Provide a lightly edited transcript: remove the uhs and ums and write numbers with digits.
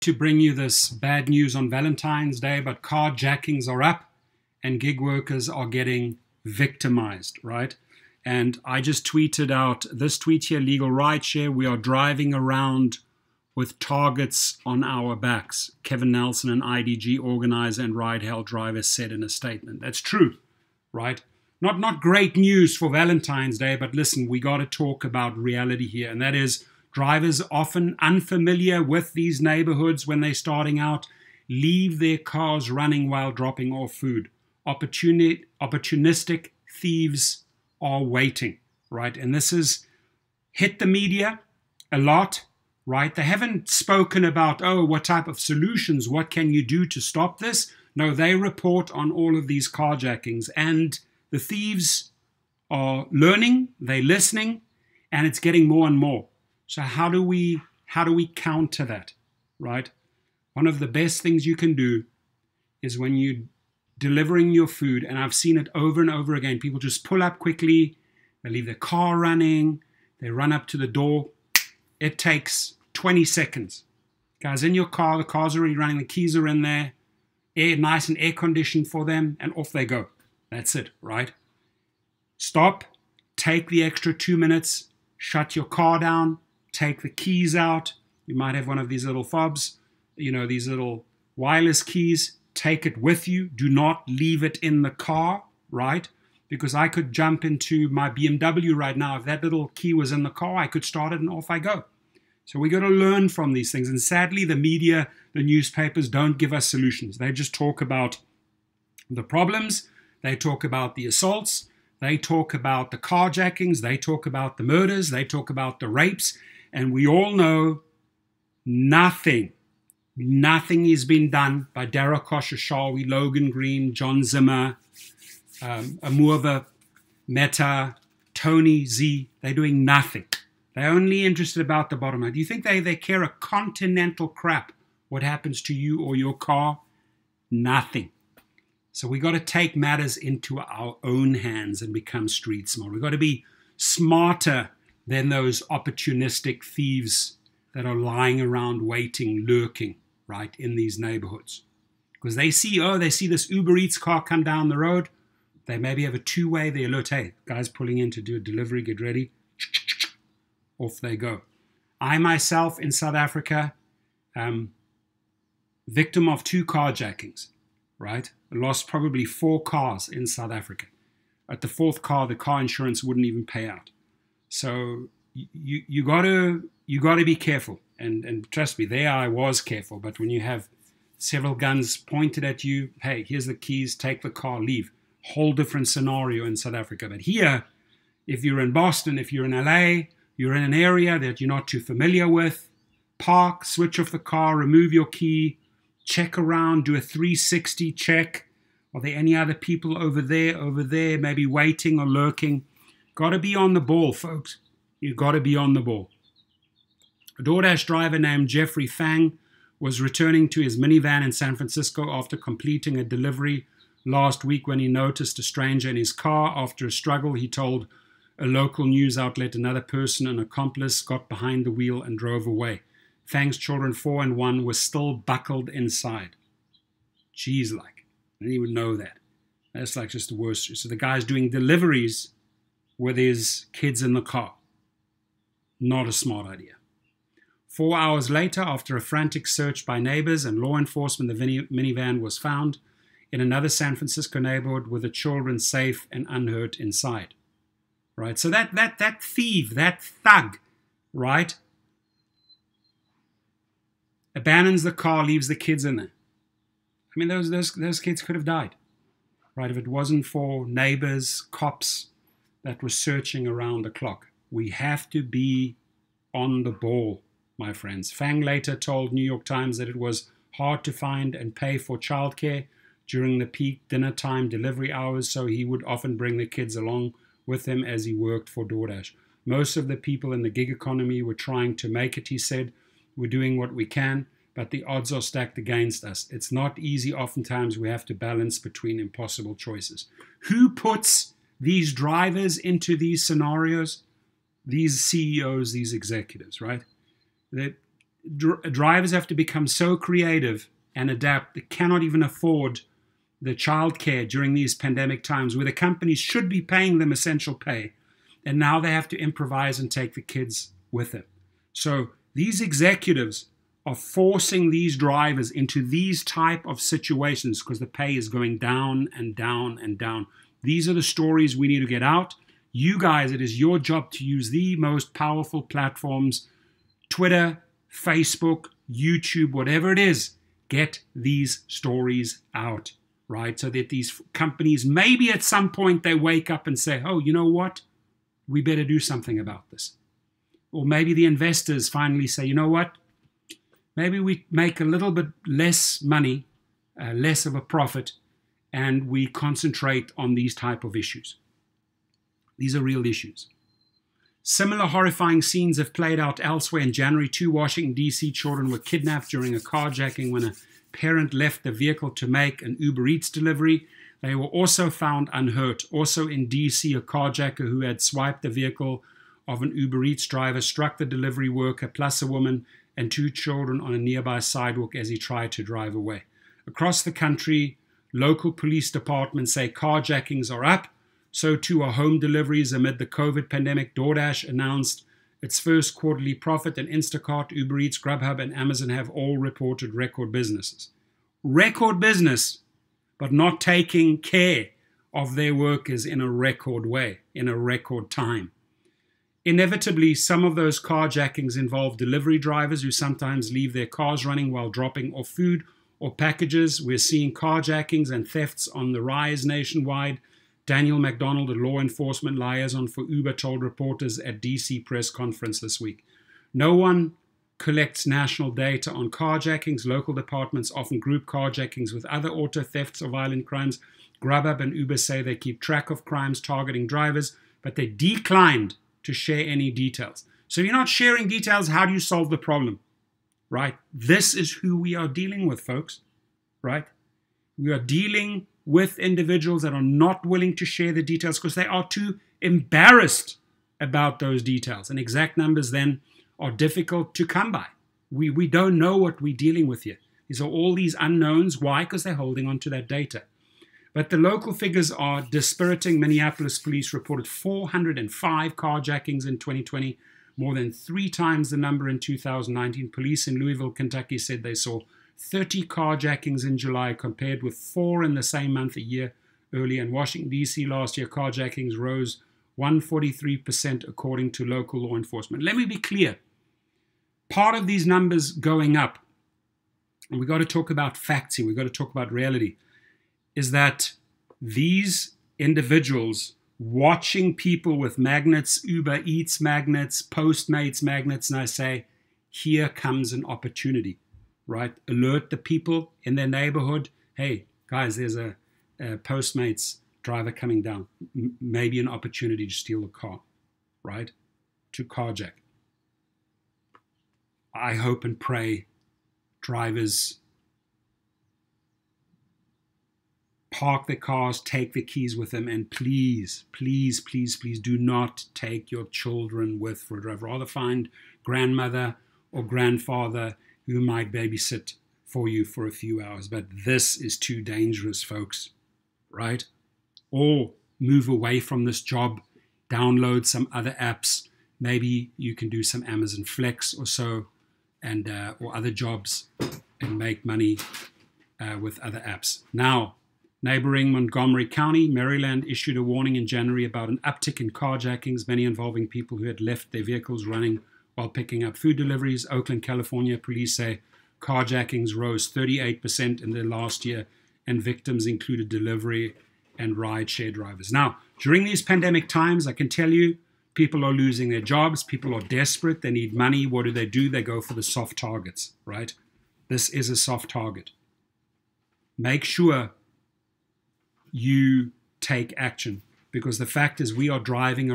to bring you this bad news on Valentine's Day, but carjackings are up and gig workers are getting victimized, right? And I just tweeted out this tweet here, legal rideshare. We are driving around with targets on our backs. Kevin Nelson, an IDG organizer and ride-hail driver, said in a statement. That's true, right? Not great news for Valentine's Day, but listen, we got to talk about reality here, and that is drivers often unfamiliar with these neighborhoods when they're starting out, leave their cars running while dropping off food. Opportunistic thieves are waiting, right? And this has hit the media a lot, right? They haven't spoken about, oh, what type of solutions, what can you do to stop this? No, they report on all of these carjackings, and the thieves are learning, they're listening, and it's getting more and more. So how do we counter that, right? One of the best things you can do is when you're delivering your food, and I've seen it over and over again, people just pull up quickly, they leave their car running, they run up to the door. It takes 20 seconds. Guys, in your car, the car's already running, the keys are in there, nice and air conditioned for them, and off they go. That's it, right? Stop, take the extra 2 minutes, shut your car down, take the keys out. You might have one of these little fobs, these little wireless keys. Take it with you. Do not leave it in the car, right? Because I could jump into my BMW right now. If that little key was in the car, I could start it and off I go. So we got to learn from these things. And sadly, the media, the newspapers don't give us solutions. They just talk about the problems. They talk about the assaults. They talk about the carjackings. They talk about the murders. They talk about the rapes. And we all know nothing has been done by Dara Khosrowshahi, Logan Green, John Zimmer, Amurva Mehta, Tony Z. They're doing nothing. They're only interested about the bottom line. Do you think they care a continental crap what happens to you or your car? Nothing. So we got to take matters into our own hands and become street smart. We got to be smarter than those opportunistic thieves that are lying around waiting, lurking, right, in these neighborhoods. Because they see this Uber Eats car come down the road. They maybe have a two-way, they alert, hey, guys pulling in to do a delivery, get ready. Off they go. I myself in South Africa, victim of 2 carjackings, right? I lost probably 4 cars in South Africa. At the 4th car, the car insurance wouldn't even pay out. So you gotta be careful, and trust me, there I was careful. But when you have several guns pointed at you, hey, here's the keys, take the car, leave. Whole different scenario in South Africa. But here, if you're in Boston, if you're in LA, you're in an area that you're not too familiar with, park, switch off the car, remove your key, check around, do a 360 check. Are there any other people over there, maybe waiting or lurking? Got to be on the ball, folks. You've got to be on the ball. A DoorDash driver named Jeffrey Fang was returning to his minivan in San Francisco after completing a delivery last week when he noticed a stranger in his car. After a struggle, he told a local news outlet another person, an accomplice, got behind the wheel and drove away. Fang's children, 4 and 1, were still buckled inside. Jeez, I didn't even know that. That's just the worst. So the guy's doing deliveries with his kids in the car. Not a smart idea. 4 hours later, after a frantic search by neighbors and law enforcement, the minivan was found in another San Francisco neighborhood with the children safe and unhurt inside. Right? So that thief, that thug, right, abandons the car, leaves the kids in there. I mean, those kids could have died, right, if it wasn't for neighbors, cops that were searching around the clock. We have to be on the ball, my friends. Fang later told New York Times that it was hard to find and pay for childcare during the peak dinner time delivery hours, so he would often bring the kids along with him as he worked for DoorDash. Most of the people in the gig economy were trying to make it, he said. We're doing what we can, but the odds are stacked against us. It's not easy. Oftentimes we have to balance between impossible choices. Who puts these drivers into these scenarios? These CEOs, these executives, right? drivers have to become so creative and adapt. They cannot even afford the childcare during these pandemic times where the companies should be paying them essential pay. And now they have to improvise and take the kids with them. So these executives are forcing these drivers into these type of situations because the pay is going down and down and down. These are the stories we need to get out. You guys, it is your job to use the most powerful platforms, Twitter, Facebook, YouTube, whatever it is. Get these stories out, right? So that these companies, maybe at some point they wake up and say, oh, you know what? We better do something about this. Or maybe the investors finally say, you know what? Maybe we make a little bit less money, less of a profit, and we concentrate on these type of issues. These are real issues. Similar horrifying scenes have played out elsewhere. In January, 2 Washington, D.C. children were kidnapped during a carjacking when a parent left the vehicle to make an Uber Eats delivery. They were also found unhurt. Also in D.C., a carjacker who had swiped the vehicle of an Uber Eats driver struck the delivery worker plus a woman and 2 children on a nearby sidewalk as he tried to drive away. Across the country, local police departments say carjackings are up. So too are home deliveries amid the COVID pandemic. DoorDash announced its first quarterly profit, and Instacart, Uber Eats, Grubhub, and Amazon have all reported record businesses. Record business, but not taking care of their workers in a record way, in a record time. Inevitably, some of those carjackings involve delivery drivers who sometimes leave their cars running while dropping off food or packages. We're seeing carjackings and thefts on the rise nationwide. Daniel McDonald, a law enforcement liaison for Uber, told reporters at DC press conference this week. No one collects national data on carjackings. Local departments often group carjackings with other auto thefts or violent crimes. Grubhub and Uber say they keep track of crimes targeting drivers, but they declined to share any details. So if you're not sharing details, how do you solve the problem? Right? This is who we are dealing with, folks. Right? We are dealing with individuals that are not willing to share the details because they are too embarrassed about those details. And exact numbers then are difficult to come by. We don't know what we're dealing with here. These are all these unknowns. Why? Because they're holding on to that data. But the local figures are dispiriting. Minneapolis police reported 405 carjackings in 2020, more than 3 times the number in 2019. Police in Louisville, Kentucky said they saw 30 carjackings in July compared with 4 in the same month a year earlier. In Washington, D.C. last year, carjackings rose 143% according to local law enforcement. Let me be clear. Part of these numbers going up, and we've got to talk about facts here, we've got to talk about reality, is that these individuals watching people with magnets, Uber Eats magnets, Postmates magnets, and I say, here comes an opportunity, right? Alert the people in their neighborhood. Hey, guys, there's a Postmates driver coming down. Maybe an opportunity to steal a car, right? To carjack. I hope and pray drivers park their cars, take the keys with them, and please, please, please, please do not take your children with for a drive. Rather find grandmother or grandfather who might babysit for you for a few hours. But this is too dangerous, folks, right? Or move away from this job, download some other apps. Maybe you can do some Amazon Flex or so, and or other jobs, and make money with other apps. Now, neighboring Montgomery County, Maryland, issued a warning in January about an uptick in carjackings, many involving people who had left their vehicles running while picking up food deliveries. Oakland, California, police say carjackings rose 38% in the last year, and victims included delivery and rideshare drivers. Now, during these pandemic times, I can tell you, people are losing their jobs. People are desperate. They need money. What do? They go for the soft targets, right? This is a soft target. Make sure you take action, because the fact is we are driving